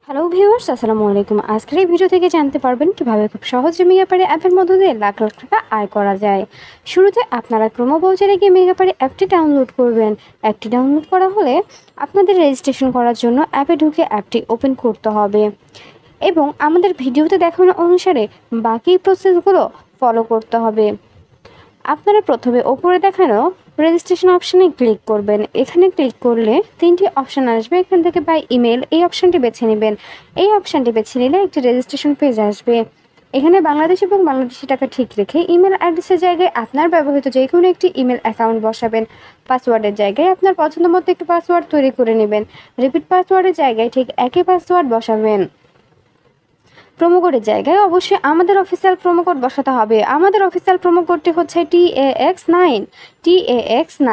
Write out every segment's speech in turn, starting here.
Hello viewers, আসসালামু আলাইকুম। আজকের এই ভিডিও থেকে জানতে পারবেন কিভাবে খুব সহজে মেগাপারি অ্যাপের মধ্য দিয়ে লাখ লাখ টাকা আয় করা যায়। শুরুতে আপনারা ক্রোমো ব্রাউজারে গিয়ে মেগাপারি অ্যাপটি ডাউনলোড করবেন। অ্যাপটি ডাউনলোড করা হলে আপনাদের রেজিস্ট্রেশন করার জন্য অ্যাপে ঢুকে অ্যাপটি ওপেন করতে হবে এবং আমাদের ভিডিওতে দেখানো অনুসারে বাকি প্রসেসগুলো ফলো করতে হবে। আপনারা প্রথমে ওপরে দেখানো রেজিস্ট্রেশন অপশানে ক্লিক করবেন। এখানে ক্লিক করলে তিনটি অপশান আসবে। এখান থেকে বাই ইমেল এই অপশানটি বেছে নেবেন। এই অপশানটি বেছে নিলে একটি রেজিস্ট্রেশন পেজ আসবে। এখানে বাংলাদেশ এবং বাংলাদেশি টাকা ঠিক রেখে ইমেল অ্যাড্রেসের জায়গায় আপনার ব্যবহৃত যে কোনো একটি ইমেল অ্যাকাউন্ট বসাবেন। পাসওয়ার্ডের জায়গায় আপনার পছন্দ মতো একটি পাসওয়ার্ড তৈরি করে নেবেন। রিপিট পাসওয়ার্ডের জায়গায় ঠিক একই পাসওয়ার্ড বসাবেন। প্রোমো কোডের জায়গায় অবশ্যই আমাদের অফিসিয়াল প্রোমো কোড বসাতে হবে। আমাদের অফিসিয়াল প্রোমো কোডটি হচ্ছে TAX9 TAX9।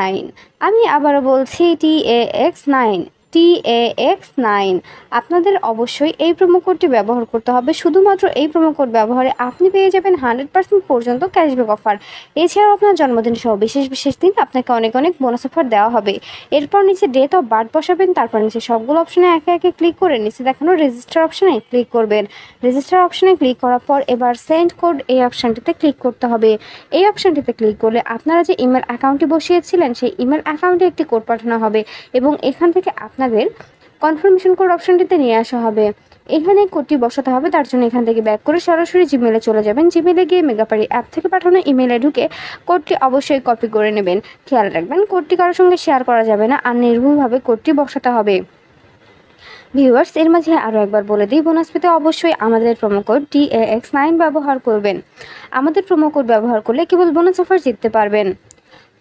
আমি আবারও বলছি TAX9 TAX9। আপনাদের অবশ্যই এই প্রোমো কোডটি ব্যবহার করতে হবে। শুধুমাত্র এই প্রোমো কোড ব্যবহারে আপনি পেয়ে যাবেন 100% পর্যন্ত ক্যাশব্যাক অফার। এছাড়াও আপনার জন্মদিন সহ বিশেষ বিশেষ দিন আপনাকে অনেক অনেক বোনাস অফার দেওয়া হবে। এরপর নিচে ডেট অফ বার্থ বসাবেন। তারপর নিচে সবগুলো অপশানে একে একে ক্লিক করে নিচে দেখানো রেজিস্টার অপশানে ক্লিক করবেন। রেজিস্টার অপশানে ক্লিক করার পর এবার সেন্ড কোড এই অপশানটিতে ক্লিক করতে হবে। এই অপশানটিতে ক্লিক করলে আপনারা যে ইমেল অ্যাকাউন্টটি বসিয়েছিলেন সেই ইমেল অ্যাকাউন্টে একটি কোড পাঠানো হবে এবং এখান থেকে আপনাদের কনফার্মেশন কোড অপশানটিতে নিয়ে আসা হবে। এখানে কোডটি বসাতে হবে। তার জন্য এখান থেকে ব্যাক করে সরাসরি জিমেলে চলে যাবেন। জিমেলে গিয়ে মেগাপারি অ্যাপ থেকে পাঠানো ইমেলে ঢুকে কোডটি অবশ্যই কপি করে নেবেন। খেয়াল রাখবেন কোডটি কারোর সঙ্গে শেয়ার করা যাবে না আর নির্ভুলভাবে কোডটি বসাতে হবে। ভিউয়ার্স, এর মাঝে আরও একবার বলে দিই, বোনাস পেতে অবশ্যই আমাদের প্রোমো কোড TAX9 ব্যবহার করবেন। আমাদের প্রোমো কোড ব্যবহার করলে কেবল বোনাস অফার জিততে পারবেন।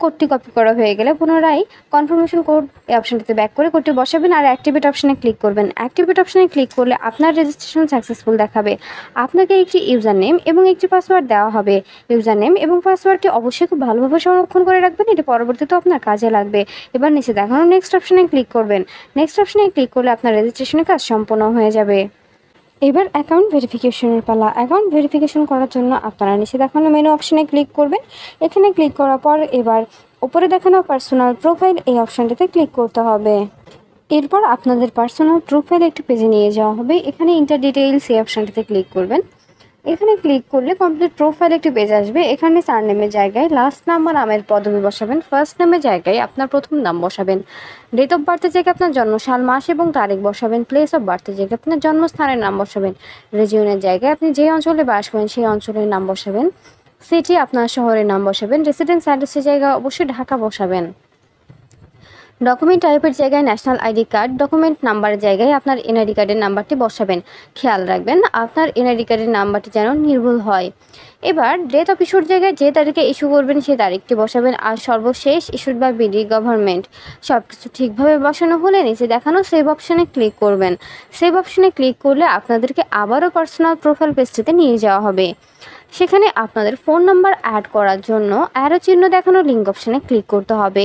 কোডটি কপি করা হয়ে গেলে পুনরায় কনফার্মেশন কোড এই অপশানটিতে ব্যাক করে কোডটি বসাবেন আর অ্যাক্টিভেট অপশানে ক্লিক করবেন। অ্যাক্টিভেট অপশানে ক্লিক করলে আপনার রেজিস্ট্রেশন সাকসেসফুল দেখাবে। আপনাকে একটি ইউজার নেম এবং একটি পাসওয়ার্ড দেওয়া হবে। ইউজার নেম এবং পাসওয়ার্ডটি অবশ্যই খুব ভালোভাবে সংরক্ষণ করে রাখবেন, এটি পরবর্তীতে আপনার কাজে লাগবে। এবার নিচে দেখানো নেক্সট অপশানে ক্লিক করবেন। নেক্সট অপশানে ক্লিক করলে আপনার রেজিস্ট্রেশনের কাজ সম্পন্ন হয়ে যাবে। এবার অ্যাকাউন্ট ভেরিফিকেশনের পালা। অ্যাকাউন্ট ভেরিফিকেশন করার জন্য আপনারা নিচে দেখানো মেনু অপশানে ক্লিক করবেন। এখানে ক্লিক করার পর এবার উপরে দেখানো পার্সোনাল প্রোফাইল এই অপশানটিতে ক্লিক করতে হবে। এরপর আপনাদের পার্সোনাল প্রোফাইল একটি পেজে নিয়ে যাওয়া হবে। এখানে ইন্টার ডিটেইলস এই অপশানটিতে ক্লিক করবেন। এখানে ক্লিক করলে কমপ্লিট প্রোফাইল একটি পেজ আসবে। এখানে সারনেমের জায়গায় লাস্ট নাম বা নামের পদবি বসাবেন। ফার্স্ট নেমের জায়গায় আপনার প্রথম নাম বসাবেন। ডেট অফ বার্থের জায়গায় আপনার জন্মসাল, মাস এবং তারিখ বসাবেন। প্লেস অফ বার্থের জায়গায় আপনার জন্মস্থানের নাম বসাবেন। রিজিয়নের জায়গায় আপনি যে অঞ্চলে বাস করেন সেই অঞ্চলের নাম বসাবেন। সিটি আপনার শহরের নাম বসাবেন। রেসিডেন্স অ্যাড্রেসের জায়গায় অবশ্যই ঢাকা বসাবেন। ডকুমেন্ট টাইপের জায়গায় ন্যাশনাল আইডি কার্ড, ডকুমেন্ট নাম্বারের জায়গায় আপনার এনআইডি কার্ডের নাম্বারটি বসাবেন। খেয়াল রাখবেন আপনার এনআইডি কার্ডের নাম্বারটি যেন নির্ভুল হয়। এবার ডেট অফ ইস্যুর জায়গায় যে তারিখে ইস্যু করবেন সেই তারিখটি বসাবেন আর সর্বশেষ ইস্যুড বা বিডি গভর্নমেন্ট। সব কিছু ঠিকভাবে বসানো হলে নিচে দেখানো সেভ অপশানে ক্লিক করবেন। সেভ অপশানে ক্লিক করলে আপনাদেরকে আবারও পার্সোনাল প্রোফাইল পেজটিতে নিয়ে যাওয়া হবে। সেখানে আপনাদের ফোন নাম্বার অ্যাড করার জন্য অ্যারো চিহ্ন দেখানো লিঙ্ক অপশানে ক্লিক করতে হবে।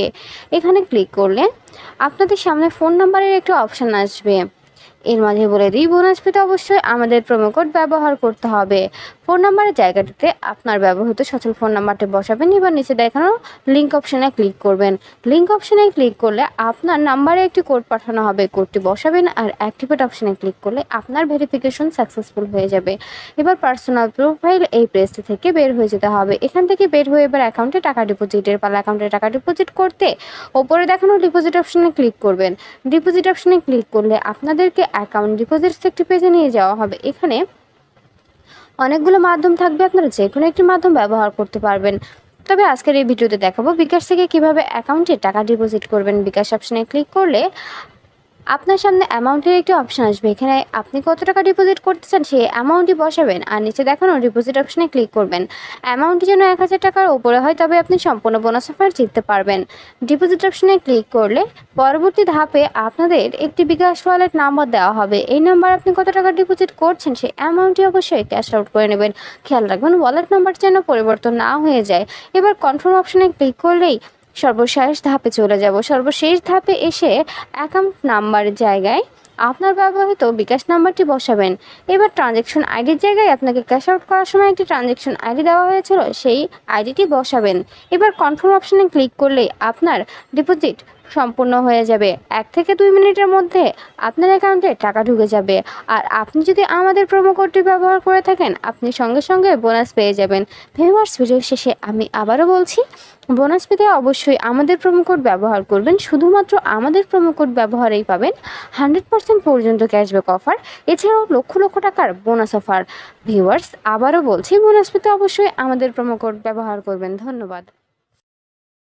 এখানে ক্লিক করলে আপনাদের সামনে ফোন নাম্বারের একটি অপশান আসবে। এর মাঝে বলে দিই, বোনাস পেতে অবশ্যই আমাদের প্রোমো কোড ব্যবহার করতে হবে। ফোন নাম্বারের জায়গাটিতে আপনার ব্যবহৃত সচল ফোন নাম্বারটি বসাবেন। এবার নিচে দেখানো লিঙ্ক অপশানে ক্লিক করবেন। লিঙ্ক অপশানে ক্লিক করলে আপনার নাম্বারে একটি কোড পাঠানো হবে। কোডটি বসাবেন আর অ্যাক্টিভেট অপশানে ক্লিক করলে আপনার ভেরিফিকেশন সাকসেসফুল হয়ে যাবে। এবার পার্সোনাল প্রোফাইল এই পেজটি থেকে বের হয়ে যেতে হবে। এখান থেকে বের হয়ে এবার অ্যাকাউন্টে টাকা ডিপোজিটের পালা। অ্যাকাউন্টে টাকা ডিপোজিট করতে ওপরে দেখানো ডিপোজিট অপশানে ক্লিক করবেন। ডিপোজিট অপশানে ক্লিক করলে আপনাদেরকে অ্যাকাউন্ট ডিপোজিটস একটি পেজে নিয়ে যাওয়া হবে। এখানে অনেকগুলো মাধ্যম থাকবে, আপনারা যে কোনো একটি মাধ্যম ব্যবহার করতে পারবেন। তবে আজকের এই ভিডিওতে দেখাবো বিকাশ থেকে কিভাবে অ্যাকাউন্টে টাকা ডিপোজিট করবেন। বিকাশ অপশানে ক্লিক করলে আপনার সামনে অ্যামাউন্টের একটি অপশান আসবে। এখানে আপনি কত টাকা ডিপোজিট করতে চান সেই অ্যামাউন্টই বসাবেন আর নিচে দেখানো ডিপোজিট অপশানে ক্লিক করবেন। অ্যামাউন্টটি যেন 1000 টাকার উপরে হয়, তবে আপনি সম্পূর্ণ বোনাস অফার জিততে পারবেন। ডিপোজিট অপশানে ক্লিক করলে পরবর্তী ধাপে আপনাদের একটি বিকাশ ওয়ালেট নাম্বার দেওয়া হবে। এই নাম্বার আপনি কত টাকা ডিপোজিট করছেন সেই অ্যামাউন্টটি অবশ্যই ক্যাশ আউট করে নেবেন। খেয়াল রাখবেন ওয়ালেট নাম্বার যেন পরিবর্তন না হয়ে যায়। এবার কনফার্ম অপশানে ক্লিক করলেই সর্বশেষ ধাপে চলে যাব। সর্বশেষ ধাপে এসে অ্যাকাউন্ট নাম্বারের জায়গায় আপনার ব্যবহৃত বিকাশ নাম্বারটি বসাবেন। এবার ট্রানজ্যাকশন আইডির জায়গায় আপনাকে ক্যাশ আউট করার সময় একটি ট্রানজ্যাকশন আইডি দেওয়া হয়েছিল, সেই আইডিটি বসাবেন। এবার কনফার্ম অপশানে ক্লিক করলেই আপনার ডিপোজিট সম্পূর্ণ হয়ে যাবে। 1 থেকে 2 মিনিটের মধ্যে আপনার অ্যাকাউন্টে টাকা ঢুকে যাবে। আর আপনি যদি আমাদের প্রোমো কোডটি ব্যবহার করে থাকেন, আপনি সঙ্গে সঙ্গে বোনাস পেয়ে যাবেন। ভিউয়ার্স, ভিডিও শেষে আমি আবারও বলছি, বোনাস পেতে অবশ্যই আমাদের প্রোমো কোড ব্যবহার করবেন। শুধুমাত্র আমাদের প্রোমো কোড ব্যবহারেই পাবেন 100% পর্যন্ত ক্যাশব্যাক অফার, এছাড়াও লক্ষ লক্ষ টাকার বোনাস অফার। ভিউয়ার্স, আবারও বলছি, বোনাস পেতে অবশ্যই আমাদের প্রোমো কোড ব্যবহার করবেন। ধন্যবাদ।